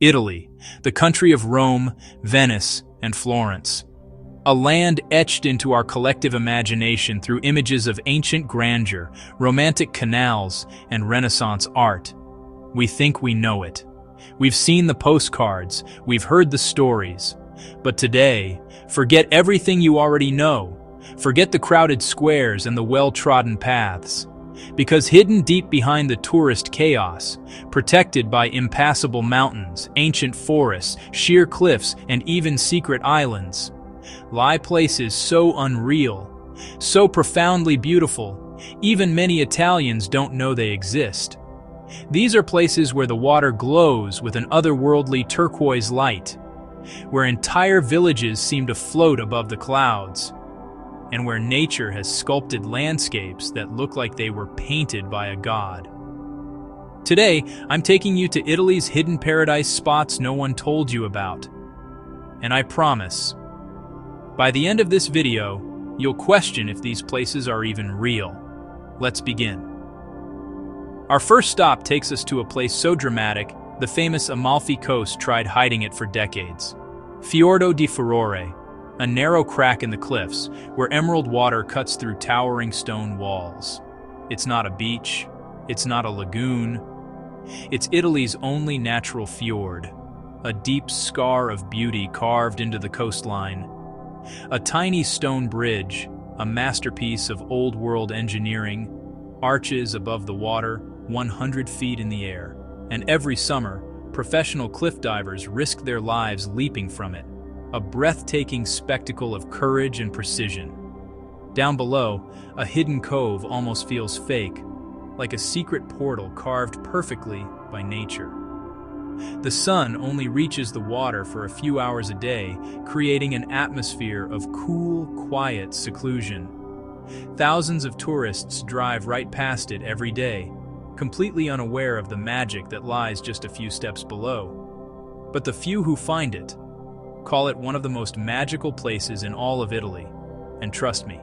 Italy, the country of Rome, Venice, and Florence. A land etched into our collective imagination through images of ancient grandeur, romantic canals, and Renaissance art. We think we know it. We've seen the postcards, we've heard the stories. But today, forget everything you already know. Forget the crowded squares and the well-trodden paths. Because hidden deep behind the tourist chaos, protected by impassable mountains, ancient forests, sheer cliffs, and even secret islands, lie places so unreal, so profoundly beautiful, even many Italians don't know they exist. These are places where the water glows with an otherworldly turquoise light, where entire villages seem to float above the clouds, and where nature has sculpted landscapes that look like they were painted by a god. Today, I'm taking you to Italy's hidden paradise spots no one told you about. And I promise, by the end of this video, you'll question if these places are even real. Let's begin. Our first stop takes us to a place so dramatic, the famous Amalfi Coast tried hiding it for decades. Fiordo di Furore, a narrow crack in the cliffs where emerald water cuts through towering stone walls. It's not a beach, it's not a lagoon. It's Italy's only natural fjord, a deep scar of beauty carved into the coastline. A tiny stone bridge, a masterpiece of old-world engineering, arches above the water, 100 feet in the air. And every summer, professional cliff divers risk their lives leaping from it. A breathtaking spectacle of courage and precision. Down below, a hidden cove almost feels fake, like a secret portal carved perfectly by nature. The sun only reaches the water for a few hours a day, creating an atmosphere of cool, quiet seclusion. Thousands of tourists drive right past it every day, completely unaware of the magic that lies just a few steps below. But the few who find it call it one of the most magical places in all of Italy. And trust me,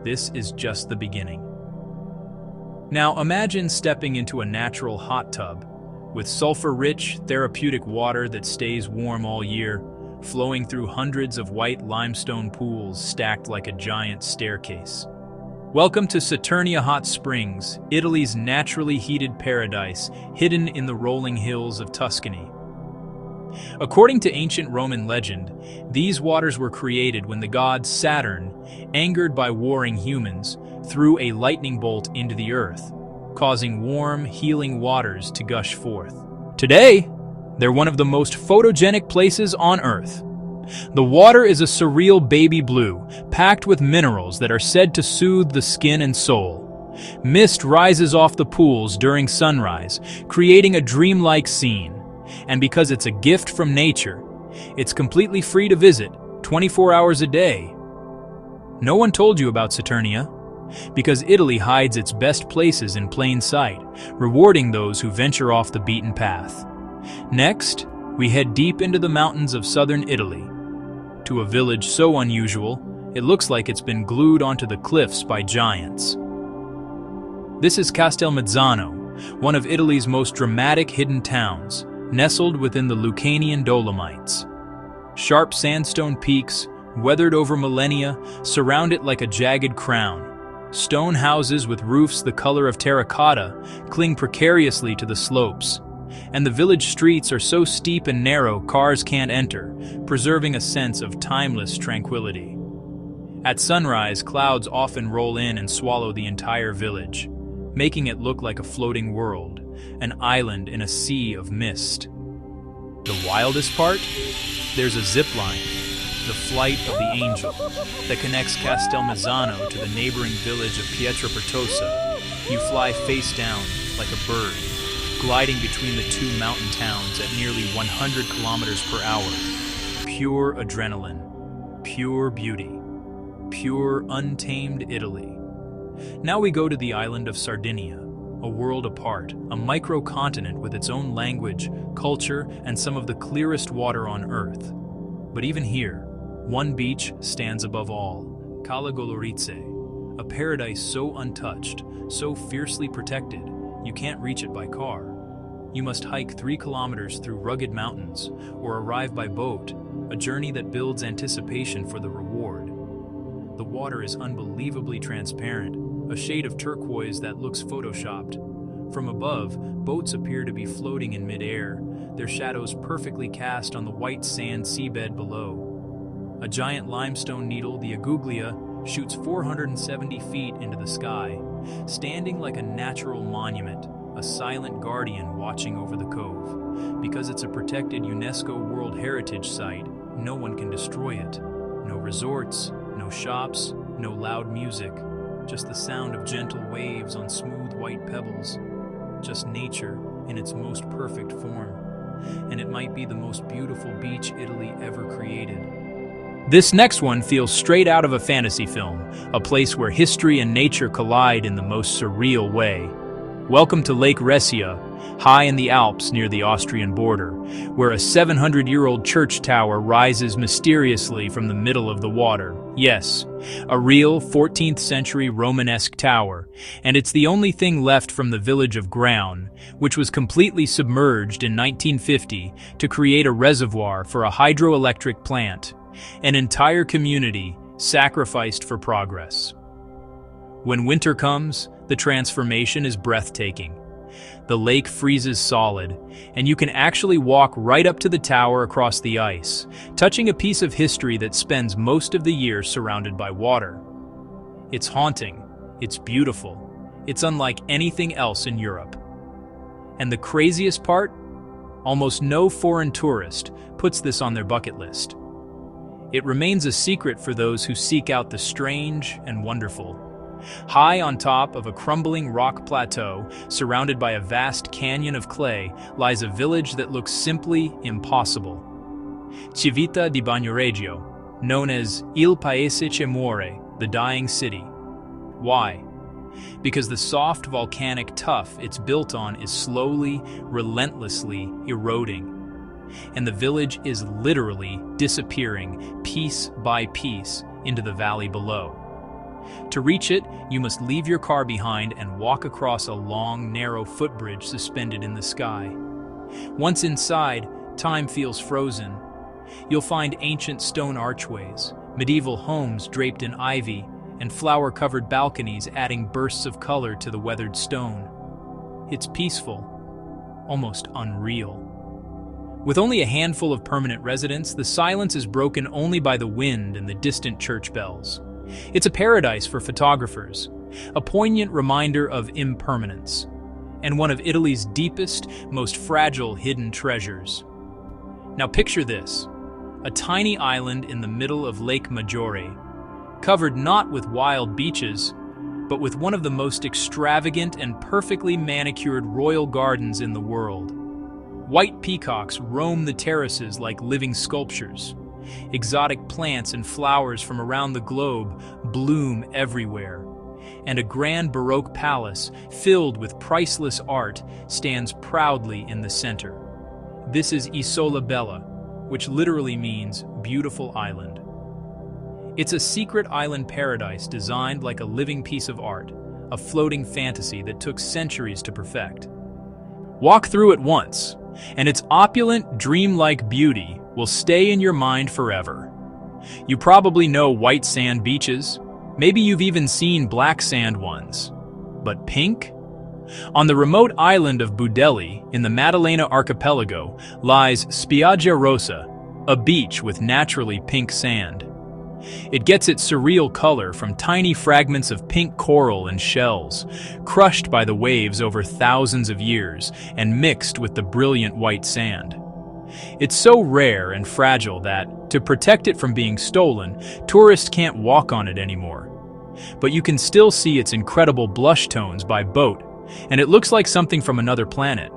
this is just the beginning. Now imagine stepping into a natural hot tub with sulfur-rich, therapeutic water that stays warm all year, flowing through hundreds of white limestone pools stacked like a giant staircase. Welcome to Saturnia Hot Springs, Italy's naturally heated paradise, hidden in the rolling hills of Tuscany. According to ancient Roman legend, these waters were created when the god Saturn, angered by warring humans, threw a lightning bolt into the earth, causing warm, healing waters to gush forth. Today, they're one of the most photogenic places on Earth. The water is a surreal baby blue, packed with minerals that are said to soothe the skin and soul. Mist rises off the pools during sunrise, creating a dreamlike scene. And because it's a gift from nature, it's completely free to visit, 24 hours a day. No one told you about Saturnia, because Italy hides its best places in plain sight, rewarding those who venture off the beaten path. Next, we head deep into the mountains of southern Italy, to a village so unusual, it looks like it's been glued onto the cliffs by giants. This is Castelmezzano, one of Italy's most dramatic hidden towns, nestled within the Lucanian Dolomites. Sharp sandstone peaks, weathered over millennia, surround it like a jagged crown. Stone houses with roofs the color of terracotta cling precariously to the slopes, and the village streets are so steep and narrow cars can't enter, preserving a sense of timeless tranquility. At sunrise, clouds often roll in and swallow the entire village, making it look like a floating world, an island in a sea of mist. The wildest part? There's a zip line, the flight of the angel, that connects Castelmezzano to the neighboring village of Pietrapertosa. You fly face down like a bird, gliding between the two mountain towns at nearly 100 kilometers per hour. Pure adrenaline, pure beauty, pure untamed Italy. Now we go to the island of Sardinia, a world apart, a microcontinent with its own language, culture, and some of the clearest water on Earth. But even here, one beach stands above all, Cala Golorizze, a paradise so untouched, so fiercely protected, you can't reach it by car. you must hike 3 kilometers through rugged mountains or arrive by boat, a journey that builds anticipation for the reward. The water is unbelievably transparent, a shade of turquoise that looks photoshopped. From above, boats appear to be floating in mid-air, their shadows perfectly cast on the white sand seabed below. A giant limestone needle, the aguglia, shoots 470 feet into the sky, standing like a natural monument, a silent guardian watching over the cove. Because it's a protected UNESCO World Heritage Site, no one can destroy it. No resorts, no shops, no loud music, just the sound of gentle waves on smooth white pebbles. Just nature in its most perfect form. And it might be the most beautiful beach Italy ever created. This next one feels straight out of a fantasy film, a place where history and nature collide in the most surreal way. Welcome to Lake Resia, high in the Alps near the Austrian border, where a 700-year-old church tower rises mysteriously from the middle of the water. Yes, a real 14th century Romanesque tower, and it's the only thing left from the village of Graun, which was completely submerged in 1950 to create a reservoir for a hydroelectric plant. An entire community sacrificed for progress. When winter comes, the transformation is breathtaking. The lake freezes solid, and you can actually walk right up to the tower across the ice, touching a piece of history that spends most of the year surrounded by water. It's haunting, it's beautiful, it's unlike anything else in Europe. And the craziest part? Almost no foreign tourist puts this on their bucket list. It remains a secret for those who seek out the strange and wonderful. High on top of a crumbling rock plateau, surrounded by a vast canyon of clay, lies a village that looks simply impossible. Civita di Bagnoregio, known as Il Paese che Muore, the dying city. Why? Because the soft volcanic tuff it's built on is slowly, relentlessly eroding. And the village is literally disappearing piece by piece into the valley below. To reach it, you must leave your car behind and walk across a long, narrow footbridge suspended in the sky. Once inside, time feels frozen. You'll find ancient stone archways, medieval homes draped in ivy, and flower-covered balconies adding bursts of color to the weathered stone. It's peaceful, almost unreal. With only a handful of permanent residents, the silence is broken only by the wind and the distant church bells. It's a paradise for photographers, a poignant reminder of impermanence, and one of Italy's deepest, most fragile hidden treasures. Now picture this, a tiny island in the middle of Lake Maggiore, covered not with wild beaches, but with one of the most extravagant and perfectly manicured royal gardens in the world. White peacocks roam the terraces like living sculptures. Exotic plants and flowers from around the globe bloom everywhere, and a grand Baroque palace filled with priceless art stands proudly in the center. This is Isola Bella, which literally means beautiful island. It's a secret island paradise designed like a living piece of art, a floating fantasy that took centuries to perfect. Walk through it once, and its opulent, dreamlike beauty will stay in your mind forever. You probably know white sand beaches. Maybe you've even seen black sand ones. But pink? On the remote island of Budelli, in the Maddalena archipelago, lies Spiaggia Rossa, a beach with naturally pink sand. It gets its surreal color from tiny fragments of pink coral and shells, crushed by the waves over thousands of years and mixed with the brilliant white sand. It's so rare and fragile that, to protect it from being stolen, tourists can't walk on it anymore. But you can still see its incredible blush tones by boat, and it looks like something from another planet.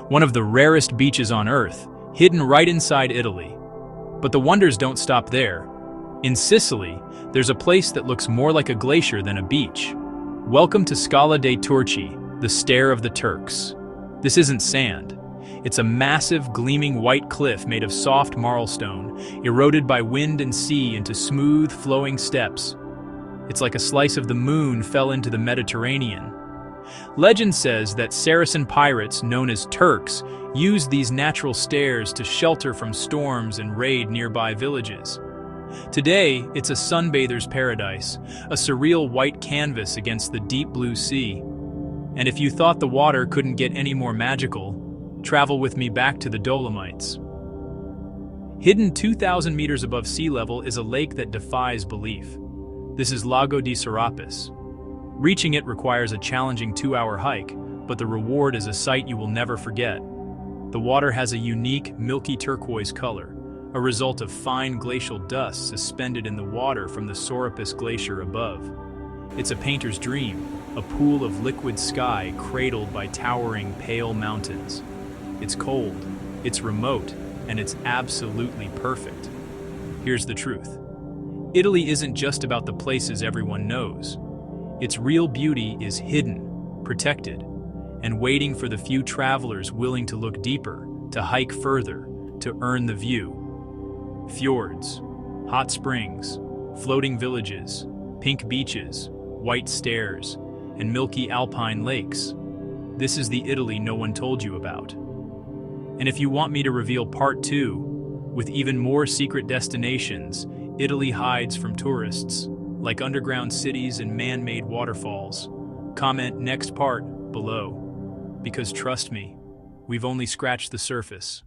One of the rarest beaches on Earth, hidden right inside Italy. But the wonders don't stop there. In Sicily, there's a place that looks more like a glacier than a beach. Welcome to Scala dei Turchi, the Stair of the Turks. This isn't sand. It's a massive, gleaming white cliff made of soft marlstone, eroded by wind and sea into smooth, flowing steps. It's like a slice of the moon fell into the Mediterranean. Legend says that Saracen pirates, known as Turks, used these natural stairs to shelter from storms and raid nearby villages. Today, it's a sunbather's paradise, a surreal white canvas against the deep blue sea. And if you thought the water couldn't get any more magical, travel with me back to the Dolomites. Hidden 2,000 meters above sea level is a lake that defies belief. This is Lago di Serapis. Reaching it requires a challenging 2-hour hike, but the reward is a sight you will never forget. The water has a unique, milky turquoise color, a result of fine glacial dust suspended in the water from the Serapis Glacier above. It's a painter's dream, a pool of liquid sky cradled by towering, pale mountains. It's cold, it's remote, and it's absolutely perfect. Here's the truth. Italy isn't just about the places everyone knows. Its real beauty is hidden, protected, and waiting for the few travelers willing to look deeper, to hike further, to earn the view. Fjords, hot springs, floating villages, pink beaches, white stairs, and milky alpine lakes. This is the Italy no one told you about. And if you want me to reveal part 2, with even more secret destinations, Italy hides from tourists, like underground cities and man-made waterfalls, comment next part below. Because trust me, we've only scratched the surface.